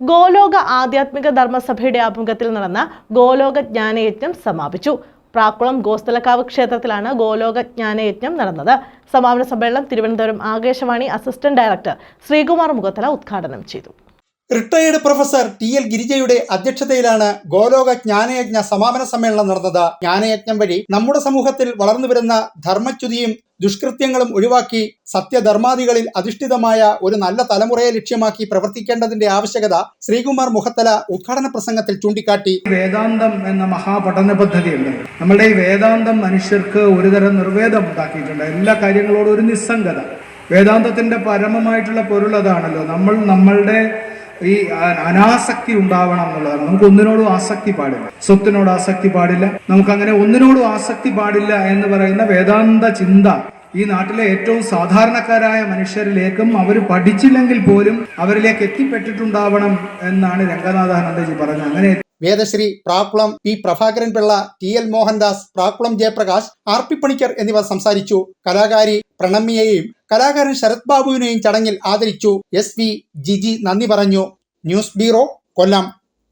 ഗോലോക ആധ്യാത്മിക ധർമ്മസഭയുടെ ആഭിമുഖ്യത്തിൽ നടന്ന ഗോലോക ജ്ഞാനയജ്ഞം സമാപിച്ചു. പ്രാക്കുളം ഗോസ്ഥലക്കാവ് ക്ഷേത്രത്തിലാണ് ഗോലോക ജ്ഞാനയജ്ഞം നടന്നത്. സമാപന സമ്മേളനം തിരുവനന്തപുരം ആകാശവാണി അസിസ്റ്റന്റ് ഡയറക്ടർ ശ്രീകുമാർ മുഖത്തല ഉദ്ഘാടനം ചെയ്തു. Retired professor ടി.എൽ. ഗിരിജയുടെ അധ്യക്ഷതയിലാണ് ഗോലോക ജ്ഞാനയജ്ഞ സമാപന സമ്മേളനം നടന്നത്. ജ്ഞാനയജ്ഞം വഴി നമ്മുടെ സമൂഹത്തിൽ വളർന്നുവരുന്ന ധർമ്മച്യുതിയും ദുഷ്കൃത്യങ്ങളും ഒഴിവാക്കി സത്യധർമാദികളിൽ അധിഷ്ഠിതമായ ഒരു നല്ല തലമുറയെ ലക്ഷ്യമാക്കി പ്രവർത്തിക്കേണ്ടതിന്റെ ആവശ്യകത ശ്രീകുമാർ മുഖത്തല ഉദ്ഘാടന പ്രസംഗത്തിൽ ചൂണ്ടിക്കാട്ടി. വേദാന്തം എന്ന മഹാപഠന പദ്ധതിയുണ്ട്. നമ്മുടെ ഈ വേദാന്തം മനുഷ്യർക്ക് ഒരുതരം നിർവേദം ഉണ്ടാക്കിയിട്ടുണ്ട്. എല്ലാ കാര്യങ്ങളോടും ഒരു നിസ്സംഗത. വേദാന്തത്തിന്റെ പരമമായിട്ടുള്ള പൊരുൾ അതാണല്ലോ. നമ്മളുടെ ഈ അനാസക്തി ഉണ്ടാവണം എന്നുള്ളതാണ്. നമുക്ക് ഒന്നിനോടും ആസക്തി പാടില്ല, സ്വത്തിനോട് ആസക്തി പാടില്ല, നമുക്കങ്ങനെ ഒന്നിനോടും ആസക്തി പാടില്ല എന്ന് പറയുന്ന വേദാന്ത ചിന്ത ഈ നാട്ടിലെ ഏറ്റവും സാധാരണക്കാരായ മനുഷ്യരിലേക്കും അവർ പഠിച്ചില്ലെങ്കിൽ പോലും അവരിലേക്ക് എത്തിപ്പെട്ടിട്ടുണ്ടാവണം എന്നാണ് രംഗനാഥാനന്ദജി പറഞ്ഞത്. അങ്ങനെ വേദശ്രീ പ്രാക്കുളം പി. പ്രഭാകരൻ പിള്ള, ടി.എൽ. മോഹൻദാസ്, പ്രാക്കുളം ജയപ്രകാശ്, ആർ.പി. പണിക്കർ എന്നിവർ സംസാരിച്ചു. കലാകാരി പ്രണമ്യയെയും കലാകാരൻ ശരത് ബാബുവിനെയും ചടങ്ങിൽ ആദരിച്ചു. എസ്.വി. ജിജി നന്ദി പറഞ്ഞു. ന്യൂസ് ബ്യൂറോ, കൊല്ലം.